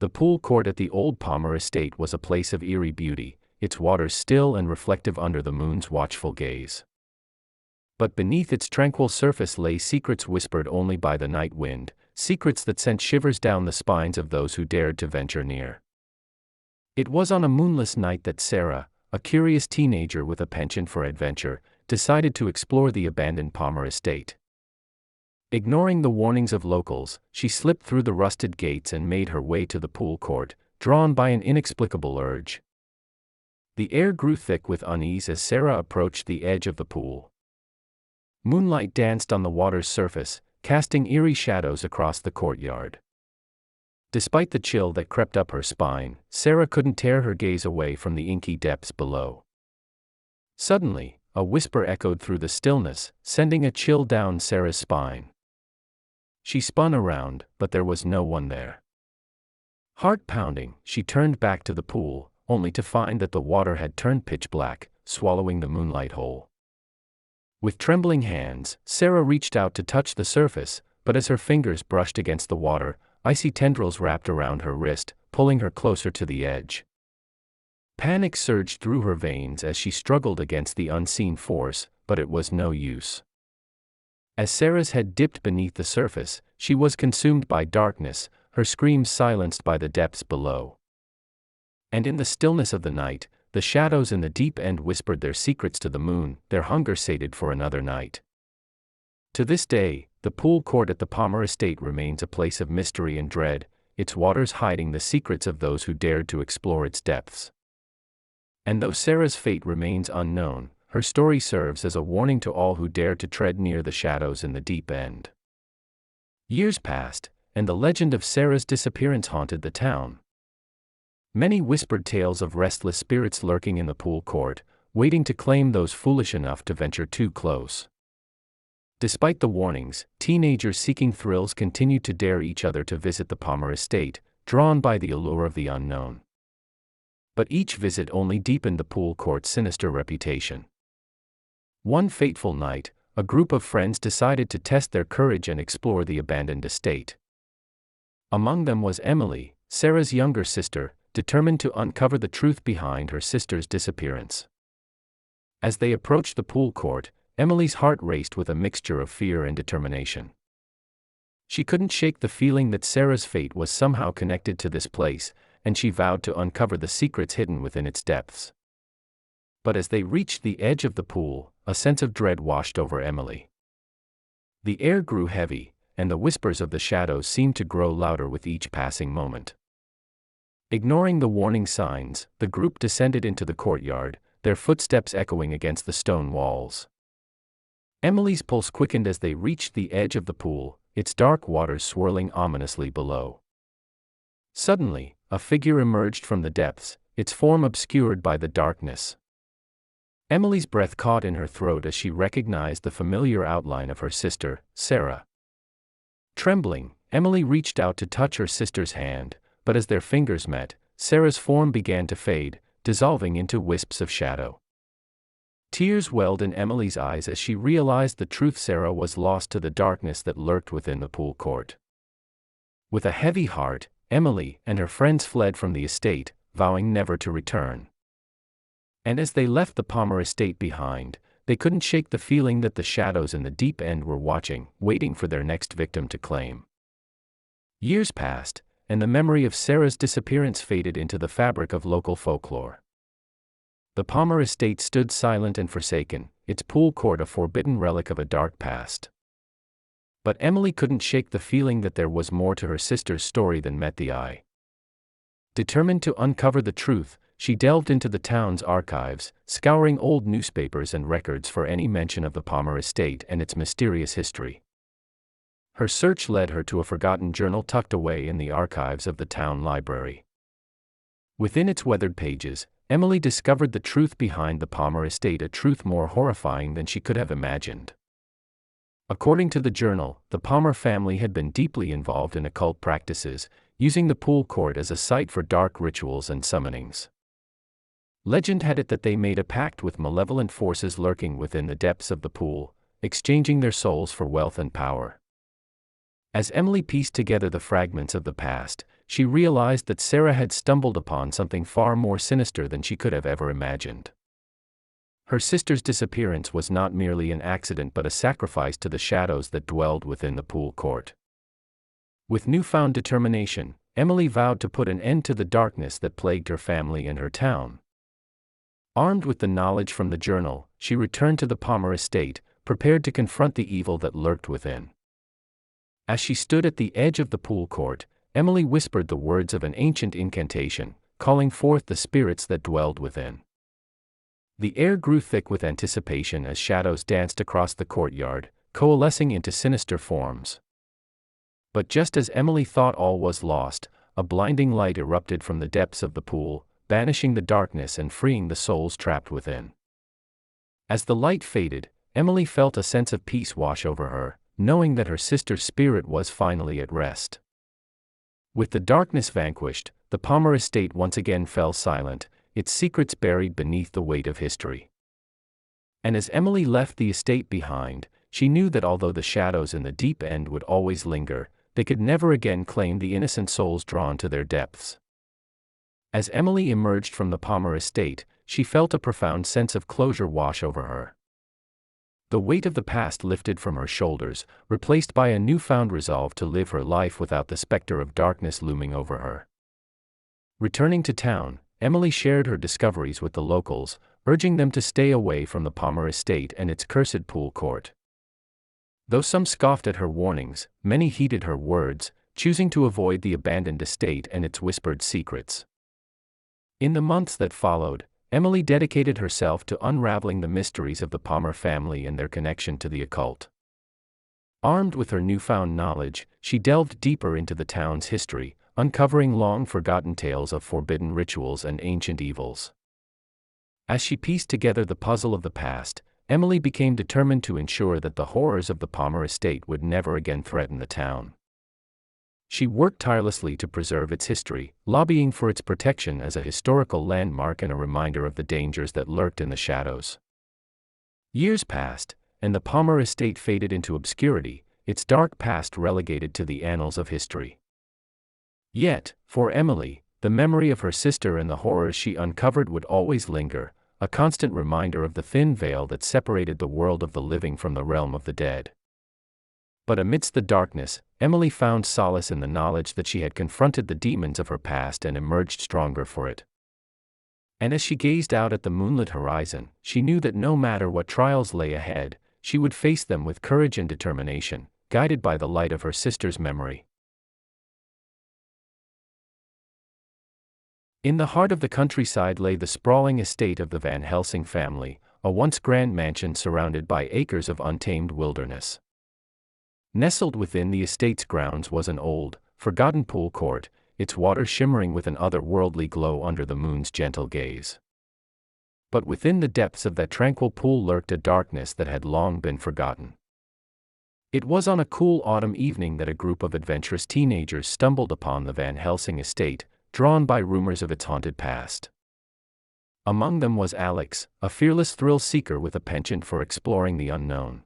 The pool court at the old Palmer estate was a place of eerie beauty, its waters still and reflective under the moon's watchful gaze. But beneath its tranquil surface lay secrets whispered only by the night wind, secrets that sent shivers down the spines of those who dared to venture near. It was on a moonless night that Sarah, a curious teenager with a penchant for adventure, decided to explore the abandoned Palmer estate. Ignoring the warnings of locals, she slipped through the rusted gates and made her way to the pool court, drawn by an inexplicable urge. The air grew thick with unease as Sarah approached the edge of the pool. Moonlight danced on the water's surface, casting eerie shadows across the courtyard. Despite the chill that crept up her spine, Sarah couldn't tear her gaze away from the inky depths below. Suddenly, a whisper echoed through the stillness, sending a chill down Sarah's spine. She spun around, but there was no one there. Heart pounding, she turned back to the pool, only to find that the water had turned pitch black, swallowing the moonlight whole. With trembling hands, Sarah reached out to touch the surface, but as her fingers brushed against the water, icy tendrils wrapped around her wrist, pulling her closer to the edge. Panic surged through her veins as she struggled against the unseen force, but it was no use. As Sarah's head dipped beneath the surface, she was consumed by darkness, her screams silenced by the depths below. And in the stillness of the night, the shadows in the deep end whispered their secrets to the moon, their hunger sated for another night. To this day, the pool court at the Palmer estate remains a place of mystery and dread, its waters hiding the secrets of those who dared to explore its depths. And though Sarah's fate remains unknown, her story serves as a warning to all who dare to tread near the shadows in the deep end. Years passed, and the legend of Sarah's disappearance haunted the town. Many whispered tales of restless spirits lurking in the pool court, waiting to claim those foolish enough to venture too close. Despite the warnings, teenagers seeking thrills continued to dare each other to visit the Palmer estate, drawn by the allure of the unknown. But each visit only deepened the pool court's sinister reputation. One fateful night, a group of friends decided to test their courage and explore the abandoned estate. Among them was Emily, Sarah's younger sister, determined to uncover the truth behind her sister's disappearance. As they approached the pool court, Emily's heart raced with a mixture of fear and determination. She couldn't shake the feeling that Sarah's fate was somehow connected to this place, and she vowed to uncover the secrets hidden within its depths. But as they reached the edge of the pool, a sense of dread washed over Emily. The air grew heavy, and the whispers of the shadows seemed to grow louder with each passing moment. Ignoring the warning signs, the group descended into the courtyard, their footsteps echoing against the stone walls. Emily's pulse quickened as they reached the edge of the pool, its dark waters swirling ominously below. Suddenly, a figure emerged from the depths, its form obscured by the darkness. Emily's breath caught in her throat as she recognized the familiar outline of her sister, Sarah. Trembling, Emily reached out to touch her sister's hand, but as their fingers met, Sarah's form began to fade, dissolving into wisps of shadow. Tears welled in Emily's eyes as she realized the truth: Sarah was lost to the darkness that lurked within the pool court. With a heavy heart, Emily and her friends fled from the estate, vowing never to return. And as they left the Palmer estate behind, they couldn't shake the feeling that the shadows in the deep end were watching, waiting for their next victim to claim. Years passed, and the memory of Sarah's disappearance faded into the fabric of local folklore. The Palmer estate stood silent and forsaken, its pool court a forbidden relic of a dark past. But Emily couldn't shake the feeling that there was more to her sister's story than met the eye. Determined to uncover the truth, she delved into the town's archives, scouring old newspapers and records for any mention of the Palmer estate and its mysterious history. Her search led her to a forgotten journal tucked away in the archives of the town library. Within its weathered pages, Emily discovered the truth behind the Palmer estate, a truth more horrifying than she could have imagined. According to the journal, the Palmer family had been deeply involved in occult practices, using the pool court as a site for dark rituals and summonings. Legend had it that they made a pact with malevolent forces lurking within the depths of the pool, exchanging their souls for wealth and power. As Emily pieced together the fragments of the past, she realized that Sarah had stumbled upon something far more sinister than she could have ever imagined. Her sister's disappearance was not merely an accident but a sacrifice to the shadows that dwelled within the pool court. With newfound determination, Emily vowed to put an end to the darkness that plagued her family and her town. Armed with the knowledge from the journal, she returned to the Palmer estate, prepared to confront the evil that lurked within. As she stood at the edge of the pool court, Emily whispered the words of an ancient incantation, calling forth the spirits that dwelled within. The air grew thick with anticipation as shadows danced across the courtyard, coalescing into sinister forms. But just as Emily thought all was lost, a blinding light erupted from the depths of the pool, banishing the darkness and freeing the souls trapped within. As the light faded, Emily felt a sense of peace wash over her, knowing that her sister's spirit was finally at rest. With the darkness vanquished, the Palmer estate once again fell silent, its secrets buried beneath the weight of history. And as Emily left the estate behind, she knew that although the shadows in the deep end would always linger, they could never again claim the innocent souls drawn to their depths. As Emily emerged from the Palmer estate, she felt a profound sense of closure wash over her. The weight of the past lifted from her shoulders, replaced by a newfound resolve to live her life without the specter of darkness looming over her. Returning to town, Emily shared her discoveries with the locals, urging them to stay away from the Palmer estate and its cursed pool court. Though some scoffed at her warnings, many heeded her words, choosing to avoid the abandoned estate and its whispered secrets. In the months that followed, Emily dedicated herself to unraveling the mysteries of the Palmer family and their connection to the occult. Armed with her newfound knowledge, she delved deeper into the town's history, uncovering long-forgotten tales of forbidden rituals and ancient evils. As she pieced together the puzzle of the past, Emily became determined to ensure that the horrors of the Palmer estate would never again threaten the town. She worked tirelessly to preserve its history, lobbying for its protection as a historical landmark and a reminder of the dangers that lurked in the shadows. Years passed, and the Palmer estate faded into obscurity, its dark past relegated to the annals of history. Yet, for Emily, the memory of her sister and the horrors she uncovered would always linger, a constant reminder of the thin veil that separated the world of the living from the realm of the dead. But amidst the darkness, Emily found solace in the knowledge that she had confronted the demons of her past and emerged stronger for it. And as she gazed out at the moonlit horizon, she knew that no matter what trials lay ahead, she would face them with courage and determination, guided by the light of her sister's memory. In the heart of the countryside lay the sprawling estate of the Van Helsing family, a once grand mansion surrounded by acres of untamed wilderness. Nestled within the estate's grounds was an old, forgotten pool court, its water shimmering with an otherworldly glow under the moon's gentle gaze. But within the depths of that tranquil pool lurked a darkness that had long been forgotten. It was on a cool autumn evening that a group of adventurous teenagers stumbled upon the Van Helsing estate, drawn by rumors of its haunted past. Among them was Alex, a fearless thrill-seeker with a penchant for exploring the unknown.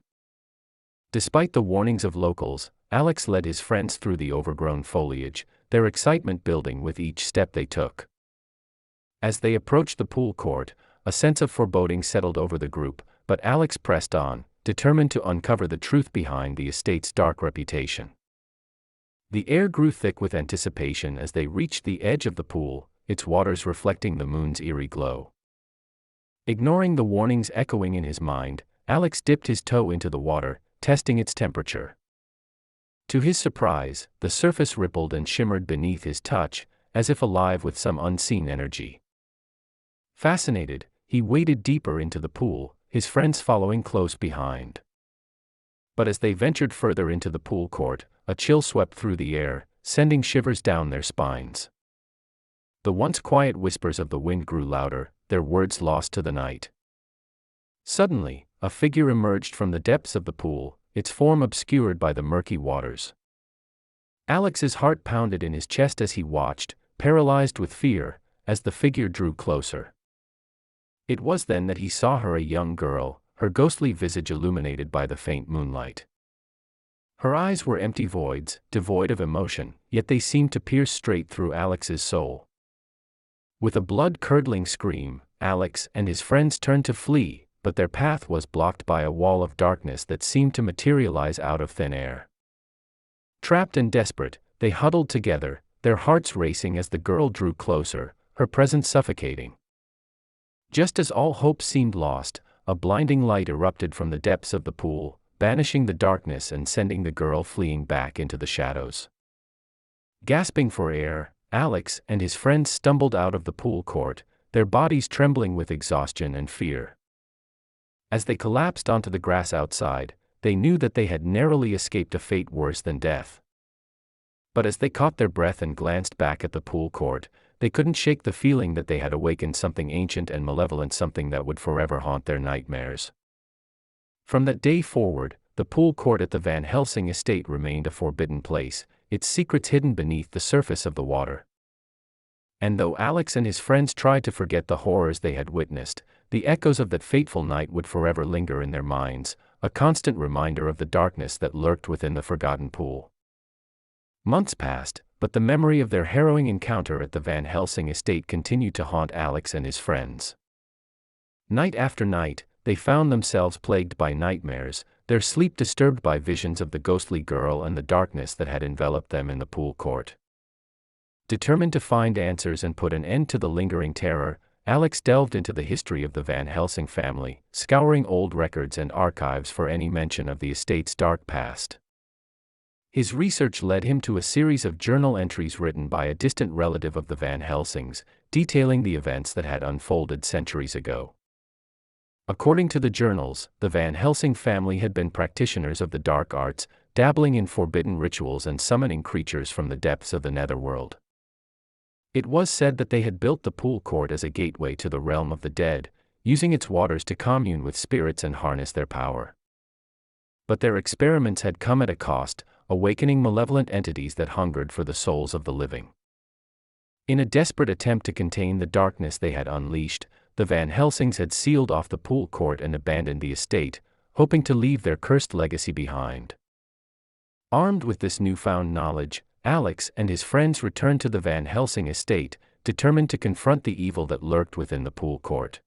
Despite the warnings of locals, Alex led his friends through the overgrown foliage, their excitement building with each step they took. As they approached the pool court, a sense of foreboding settled over the group, but Alex pressed on, determined to uncover the truth behind the estate's dark reputation. The air grew thick with anticipation as they reached the edge of the pool, its waters reflecting the moon's eerie glow. Ignoring the warnings echoing in his mind, Alex dipped his toe into the water, testing its temperature. To his surprise, the surface rippled and shimmered beneath his touch, as if alive with some unseen energy. Fascinated, he waded deeper into the pool, his friends following close behind. But as they ventured further into the pool court, a chill swept through the air, sending shivers down their spines. The once quiet whispers of the wind grew louder, their words lost to the night. Suddenly, a figure emerged from the depths of the pool, its form obscured by the murky waters. Alex's heart pounded in his chest as he watched, paralyzed with fear, as the figure drew closer. It was then that he saw her, a young girl, her ghostly visage illuminated by the faint moonlight. Her eyes were empty voids, devoid of emotion, yet they seemed to pierce straight through Alex's soul. With a blood-curdling scream, Alex and his friends turned to flee, but their path was blocked by a wall of darkness that seemed to materialize out of thin air. Trapped and desperate, they huddled together, their hearts racing as the girl drew closer, her presence suffocating. Just as all hope seemed lost, a blinding light erupted from the depths of the pool, banishing the darkness and sending the girl fleeing back into the shadows. Gasping for air, Alex and his friends stumbled out of the pool court, their bodies trembling with exhaustion and fear. As they collapsed onto the grass outside, they knew that they had narrowly escaped a fate worse than death. But as they caught their breath and glanced back at the pool court, they couldn't shake the feeling that they had awakened something ancient and malevolent, something that would forever haunt their nightmares. From that day forward, the pool court at the Van Helsing estate remained a forbidden place, its secrets hidden beneath the surface of the water. And though Alex and his friends tried to forget the horrors they had witnessed, the echoes of that fateful night would forever linger in their minds, a constant reminder of the darkness that lurked within the forgotten pool. Months passed, but the memory of their harrowing encounter at the Van Helsing estate continued to haunt Alex and his friends. Night after night, they found themselves plagued by nightmares, their sleep disturbed by visions of the ghostly girl and the darkness that had enveloped them in the pool court. Determined to find answers and put an end to the lingering terror, Alex delved into the history of the Van Helsing family, scouring old records and archives for any mention of the estate's dark past. His research led him to a series of journal entries written by a distant relative of the Van Helsings, detailing the events that had unfolded centuries ago. According to the journals, the Van Helsing family had been practitioners of the dark arts, dabbling in forbidden rituals and summoning creatures from the depths of the netherworld. It was said that they had built the pool court as a gateway to the realm of the dead, using its waters to commune with spirits and harness their power. But their experiments had come at a cost, awakening malevolent entities that hungered for the souls of the living. In a desperate attempt to contain the darkness they had unleashed, the Van Helsings had sealed off the pool court and abandoned the estate, hoping to leave their cursed legacy behind. Armed with this newfound knowledge, Alex and his friends returned to the Van Helsing estate, determined to confront the evil that lurked within the pool court.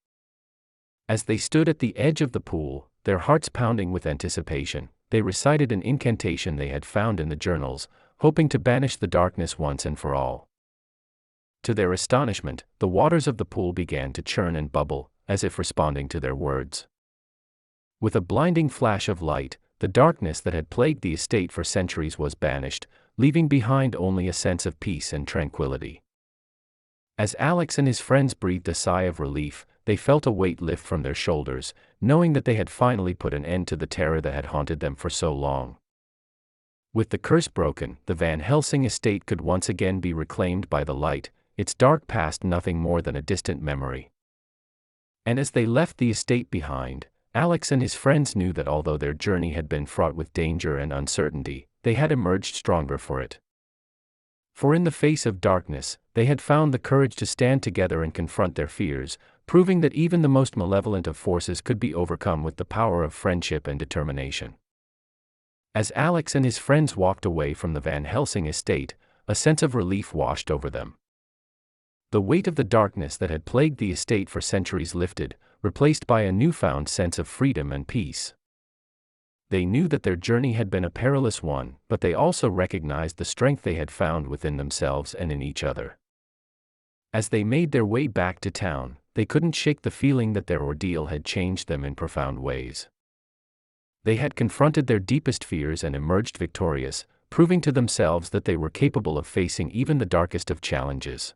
As they stood at the edge of the pool, their hearts pounding with anticipation, they recited an incantation they had found in the journals, hoping to banish the darkness once and for all. To their astonishment, the waters of the pool began to churn and bubble, as if responding to their words. With a blinding flash of light, the darkness that had plagued the estate for centuries was banished, leaving behind only a sense of peace and tranquility. As Alex and his friends breathed a sigh of relief, they felt a weight lift from their shoulders, knowing that they had finally put an end to the terror that had haunted them for so long. With the curse broken, the Van Helsing estate could once again be reclaimed by the light, its dark past nothing more than a distant memory. And as they left the estate behind, Alex and his friends knew that although their journey had been fraught with danger and uncertainty, they had emerged stronger for it. For in the face of darkness, they had found the courage to stand together and confront their fears, proving that even the most malevolent of forces could be overcome with the power of friendship and determination. As Alex and his friends walked away from the Van Helsing estate, a sense of relief washed over them. The weight of the darkness that had plagued the estate for centuries lifted, replaced by a newfound sense of freedom and peace. They knew that their journey had been a perilous one, but they also recognized the strength they had found within themselves and in each other. As they made their way back to town, they couldn't shake the feeling that their ordeal had changed them in profound ways. They had confronted their deepest fears and emerged victorious, proving to themselves that they were capable of facing even the darkest of challenges.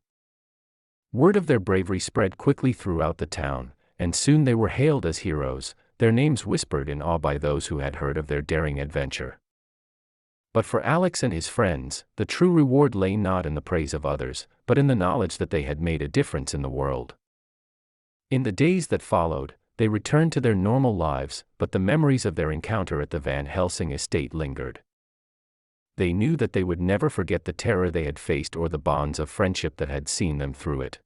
Word of their bravery spread quickly throughout the town, and soon they were hailed as heroes, their names whispered in awe by those who had heard of their daring adventure. But for Alex and his friends, the true reward lay not in the praise of others, but in the knowledge that they had made a difference in the world. In the days that followed, they returned to their normal lives, but the memories of their encounter at the Van Helsing estate lingered. They knew that they would never forget the terror they had faced or the bonds of friendship that had seen them through it.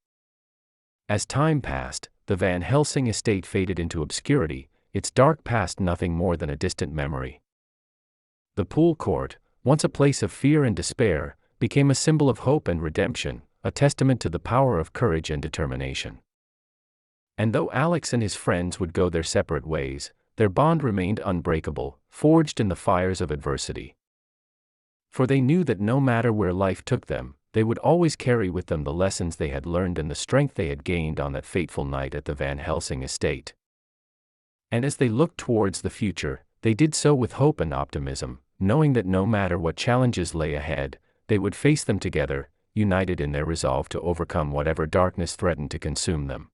As time passed, the Van Helsing estate faded into obscurity, its dark past nothing more than a distant memory. The pool court, once a place of fear and despair, became a symbol of hope and redemption, a testament to the power of courage and determination. And though Alex and his friends would go their separate ways, their bond remained unbreakable, forged in the fires of adversity. For they knew that no matter where life took them, they would always carry with them the lessons they had learned and the strength they had gained on that fateful night at the Van Helsing estate. And as they looked towards the future, they did so with hope and optimism, knowing that no matter what challenges lay ahead, they would face them together, united in their resolve to overcome whatever darkness threatened to consume them.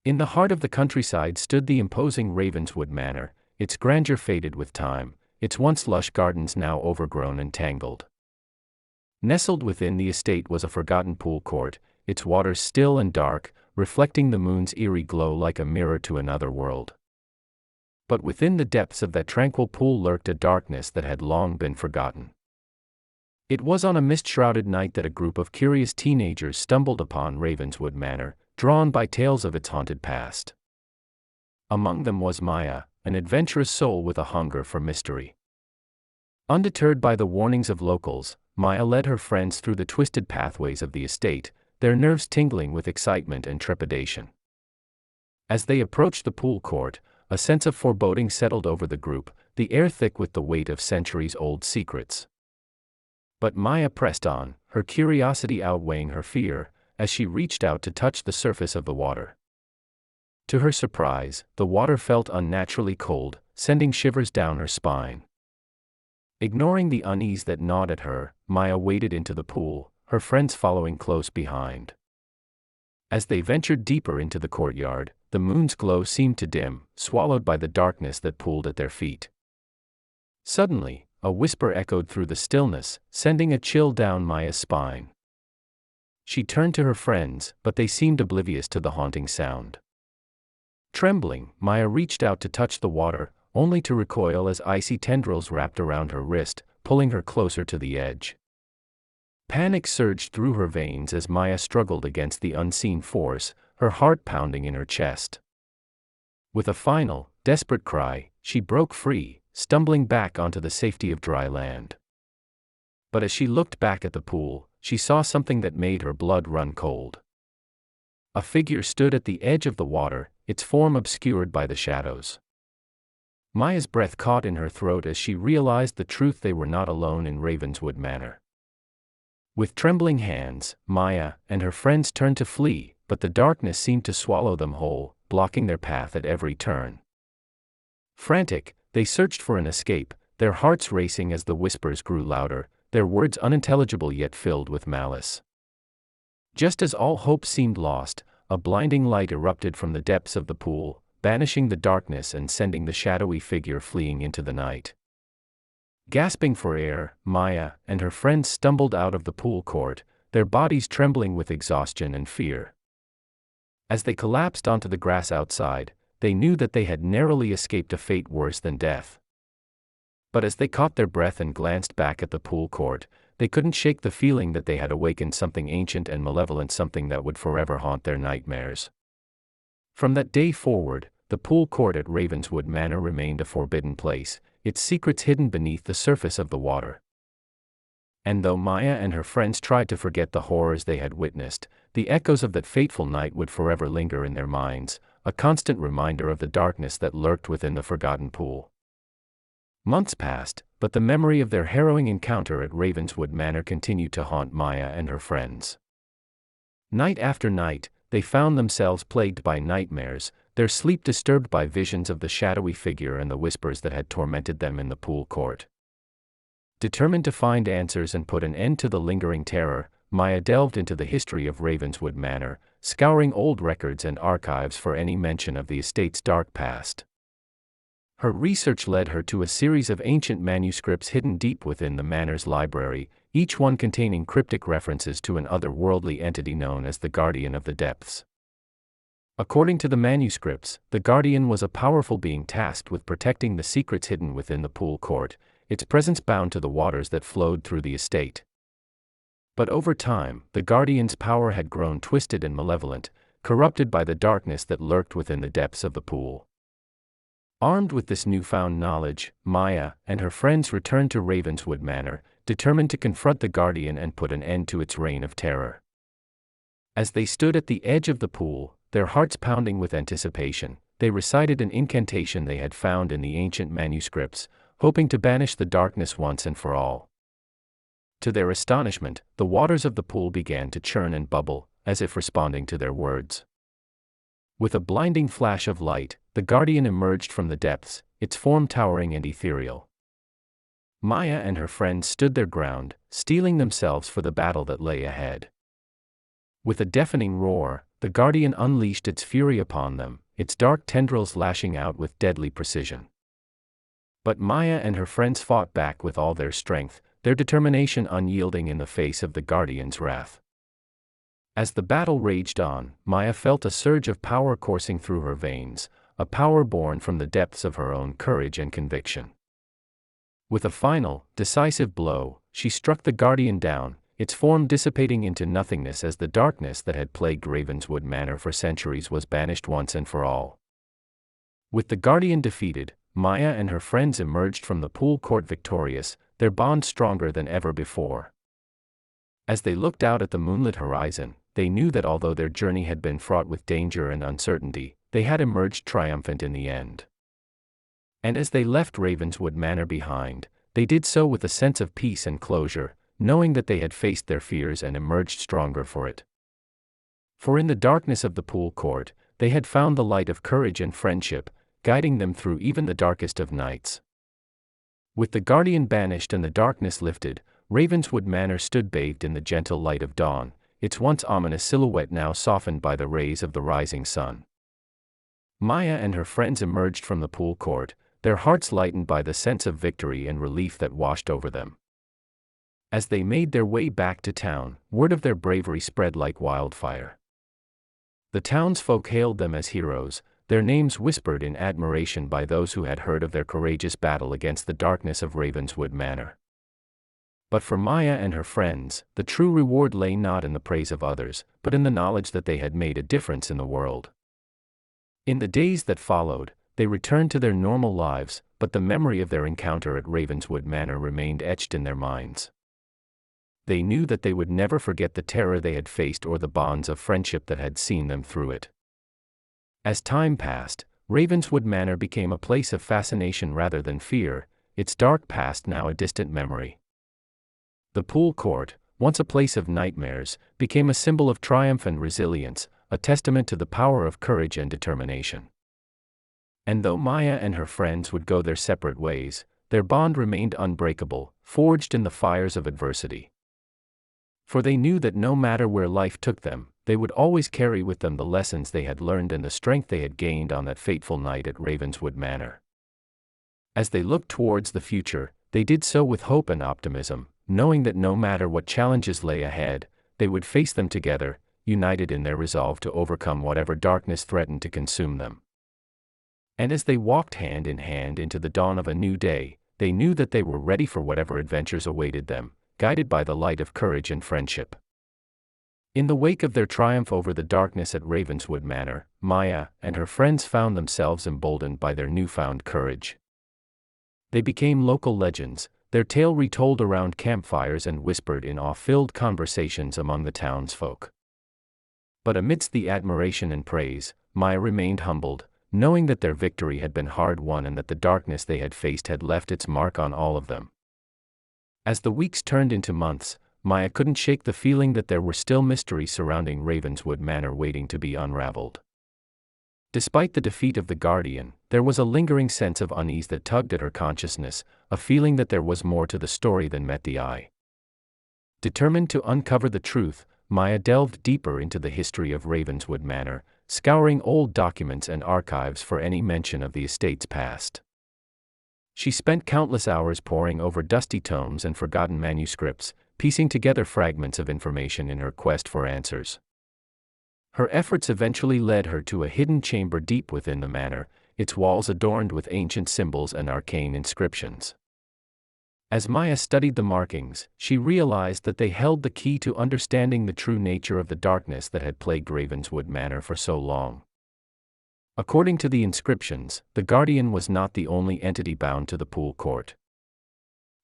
In the heart of the countryside stood the imposing Ravenswood Manor, its grandeur faded with time, its once lush gardens now overgrown and tangled. Nestled within the estate was a forgotten pool court, its waters still and dark, reflecting the moon's eerie glow like a mirror to another world. But within the depths of that tranquil pool lurked a darkness that had long been forgotten. It was on a mist-shrouded night that a group of curious teenagers stumbled upon Ravenswood Manor, drawn by tales of its haunted past. Among them was Maya, an adventurous soul with a hunger for mystery. Undeterred by the warnings of locals, Maya led her friends through the twisted pathways of the estate, their nerves tingling with excitement and trepidation. As they approached the pool court, a sense of foreboding settled over the group, the air thick with the weight of centuries-old secrets. But Maya pressed on, her curiosity outweighing her fear, as she reached out to touch the surface of the water. To her surprise, the water felt unnaturally cold, sending shivers down her spine. Ignoring the unease that gnawed at her, Maya waded into the pool, her friends following close behind. As they ventured deeper into the courtyard, the moon's glow seemed to dim, swallowed by the darkness that pooled at their feet. Suddenly, a whisper echoed through the stillness, sending a chill down Maya's spine. She turned to her friends, but they seemed oblivious to the haunting sound. Trembling, Maya reached out to touch the water, only to recoil as icy tendrils wrapped around her wrist, pulling her closer to the edge. Panic surged through her veins as Maya struggled against the unseen force, her heart pounding in her chest. With a final, desperate cry, she broke free, stumbling back onto the safety of dry land. But as she looked back at the pool, she saw something that made her blood run cold. A figure stood at the edge of the water, its form obscured by the shadows. Maya's breath caught in her throat as she realized the truth: they were not alone in Ravenswood Manor. With trembling hands, Maya and her friends turned to flee, but the darkness seemed to swallow them whole, blocking their path at every turn. Frantic, they searched for an escape, their hearts racing as the whispers grew louder, their words unintelligible yet filled with malice. Just as all hope seemed lost, a blinding light erupted from the depths of the pool, banishing the darkness and sending the shadowy figure fleeing into the night. Gasping for air, Maya and her friends stumbled out of the pool court, their bodies trembling with exhaustion and fear. As they collapsed onto the grass outside, they knew that they had narrowly escaped a fate worse than death. But as they caught their breath and glanced back at the pool court, they couldn't shake the feeling that they had awakened something ancient and malevolent, something that would forever haunt their nightmares. From that day forward, the pool court at Ravenswood Manor remained a forbidden place, its secrets hidden beneath the surface of the water. And though Maya and her friends tried to forget the horrors they had witnessed, the echoes of that fateful night would forever linger in their minds, a constant reminder of the darkness that lurked within the forgotten pool. Months passed, but the memory of their harrowing encounter at Ravenswood Manor continued to haunt Maya and her friends. Night after night, they found themselves plagued by nightmares, their sleep disturbed by visions of the shadowy figure and the whispers that had tormented them in the pool court. Determined to find answers and put an end to the lingering terror, Maya delved into the history of Ravenswood Manor, scouring old records and archives for any mention of the estate's dark past. Her research led her to a series of ancient manuscripts hidden deep within the manor's library, each one containing cryptic references to an otherworldly entity known as the Guardian of the Depths. According to the manuscripts, the Guardian was a powerful being tasked with protecting the secrets hidden within the pool court, its presence bound to the waters that flowed through the estate. But over time, the Guardian's power had grown twisted and malevolent, corrupted by the darkness that lurked within the depths of the pool. Armed with this newfound knowledge, Maya and her friends returned to Ravenswood Manor, determined to confront the Guardian and put an end to its reign of terror. As they stood at the edge of the pool, their hearts pounding with anticipation, they recited an incantation they had found in the ancient manuscripts, hoping to banish the darkness once and for all. To their astonishment, the waters of the pool began to churn and bubble, as if responding to their words. With a blinding flash of light, the Guardian emerged from the depths, its form towering and ethereal. Maya and her friends stood their ground, steeling themselves for the battle that lay ahead. With a deafening roar, the Guardian unleashed its fury upon them, its dark tendrils lashing out with deadly precision. But Maya and her friends fought back with all their strength, their determination unyielding in the face of the Guardian's wrath. As the battle raged on, Maya felt a surge of power coursing through her veins, a power born from the depths of her own courage and conviction. With a final, decisive blow, she struck the Guardian down, its form dissipating into nothingness as the darkness that had plagued Ravenswood Manor for centuries was banished once and for all. With the Guardian defeated, Maya and her friends emerged from the pool court victorious, their bond stronger than ever before. As they looked out at the moonlit horizon, they knew that although their journey had been fraught with danger and uncertainty, they had emerged triumphant in the end. And as they left Ravenswood Manor behind, they did so with a sense of peace and closure, knowing that they had faced their fears and emerged stronger for it. For in the darkness of the pool court, they had found the light of courage and friendship, guiding them through even the darkest of nights. With the Guardian banished and the darkness lifted, Ravenswood Manor stood bathed in the gentle light of dawn, its once ominous silhouette now softened by the rays of the rising sun. Maya and her friends emerged from the pool court, their hearts lightened by the sense of victory and relief that washed over them. As they made their way back to town, word of their bravery spread like wildfire. The townsfolk hailed them as heroes, their names whispered in admiration by those who had heard of their courageous battle against the darkness of Ravenswood Manor. But for Maya and her friends, the true reward lay not in the praise of others, but in the knowledge that they had made a difference in the world. In the days that followed, they returned to their normal lives, but the memory of their encounter at Ravenswood Manor remained etched in their minds. They knew that they would never forget the terror they had faced or the bonds of friendship that had seen them through it. As time passed, Ravenswood Manor became a place of fascination rather than fear, its dark past now a distant memory. The pool court, once a place of nightmares, became a symbol of triumph and resilience, a testament to the power of courage and determination. And though Maya and her friends would go their separate ways, their bond remained unbreakable, forged in the fires of adversity. For they knew that no matter where life took them, they would always carry with them the lessons they had learned and the strength they had gained on that fateful night at Ravenswood Manor. As they looked towards the future, they did so with hope and optimism, knowing that no matter what challenges lay ahead, they would face them together, united in their resolve to overcome whatever darkness threatened to consume them. And as they walked hand in hand into the dawn of a new day, they knew that they were ready for whatever adventures awaited them, guided by the light of courage and friendship. In the wake of their triumph over the darkness at Ravenswood Manor, Maya and her friends found themselves emboldened by their newfound courage. They became local legends, their tale retold around campfires and whispered in awe-filled conversations among the townsfolk. But amidst the admiration and praise, Maya remained humbled, knowing that their victory had been hard-won and that the darkness they had faced had left its mark on all of them. As the weeks turned into months, Maya couldn't shake the feeling that there were still mysteries surrounding Ravenswood Manor waiting to be unraveled. Despite the defeat of the Guardian, there was a lingering sense of unease that tugged at her consciousness, a feeling that there was more to the story than met the eye. Determined to uncover the truth, Maya delved deeper into the history of Ravenswood Manor, scouring old documents and archives for any mention of the estate's past. She spent countless hours poring over dusty tomes and forgotten manuscripts, piecing together fragments of information in her quest for answers. Her efforts eventually led her to a hidden chamber deep within the manor, its walls adorned with ancient symbols and arcane inscriptions. As Maya studied the markings, she realized that they held the key to understanding the true nature of the darkness that had plagued Ravenswood Manor for so long. According to the inscriptions, the Guardian was not the only entity bound to the pool court.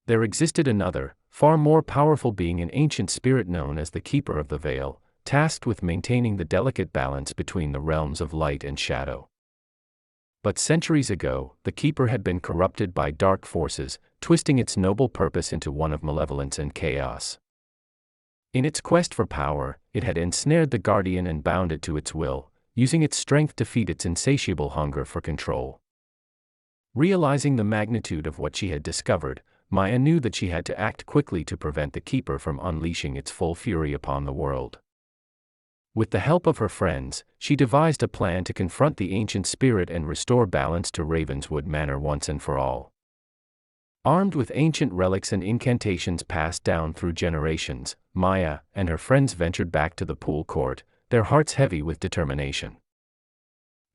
There existed another, far more powerful being, an ancient spirit known as the Keeper of the Veil, tasked with maintaining the delicate balance between the realms of light and shadow. But centuries ago, the Keeper had been corrupted by dark forces, twisting its noble purpose into one of malevolence and chaos. In its quest for power, it had ensnared the Guardian and bound it to its will, using its strength to feed its insatiable hunger for control. Realizing the magnitude of what she had discovered, Maya knew that she had to act quickly to prevent the Keeper from unleashing its full fury upon the world. With the help of her friends, she devised a plan to confront the ancient spirit and restore balance to Ravenswood Manor once and for all. Armed with ancient relics and incantations passed down through generations, Maya and her friends ventured back to the pool court, their hearts heavy with determination.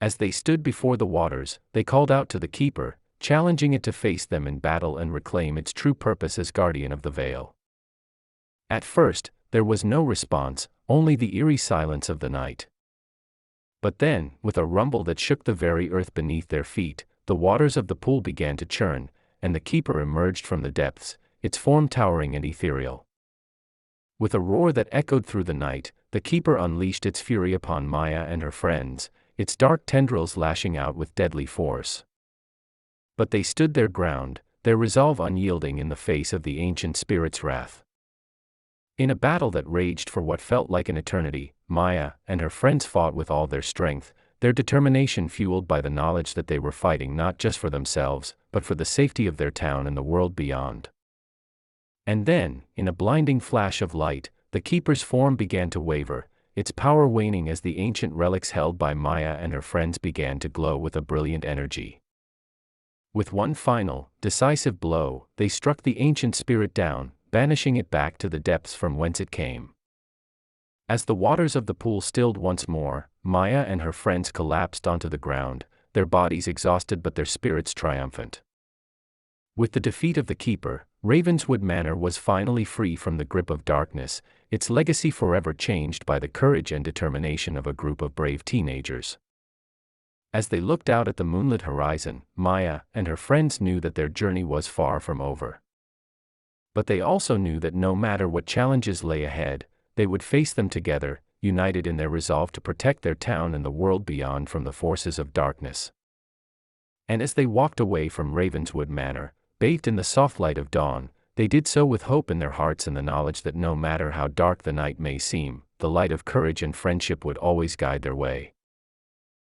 As they stood before the waters, they called out to the Keeper, challenging it to face them in battle and reclaim its true purpose as Guardian of the Veil. At first, there was no response, only the eerie silence of the night. But then, with a rumble that shook the very earth beneath their feet, the waters of the pool began to churn, and the Keeper emerged from the depths, its form towering and ethereal. With a roar that echoed through the night, the Keeper unleashed its fury upon Maya and her friends, its dark tendrils lashing out with deadly force. But they stood their ground, their resolve unyielding in the face of the ancient spirit's wrath. In a battle that raged for what felt like an eternity, Maya and her friends fought with all their strength, their determination fueled by the knowledge that they were fighting not just for themselves, but for the safety of their town and the world beyond. And then, in a blinding flash of light, the Keeper's form began to waver, its power waning as the ancient relics held by Maya and her friends began to glow with a brilliant energy. With one final, decisive blow, they struck the ancient spirit down, banishing it back to the depths from whence it came. As the waters of the pool stilled once more, Maya and her friends collapsed onto the ground, their bodies exhausted but their spirits triumphant. With the defeat of the Keeper, Ravenswood Manor was finally free from the grip of darkness, its legacy forever changed by the courage and determination of a group of brave teenagers. As they looked out at the moonlit horizon, Maya and her friends knew that their journey was far from over. But they also knew that no matter what challenges lay ahead, they would face them together, united in their resolve to protect their town and the world beyond from the forces of darkness. And as they walked away from Ravenswood Manor, bathed in the soft light of dawn, they did so with hope in their hearts and the knowledge that no matter how dark the night may seem, the light of courage and friendship would always guide their way.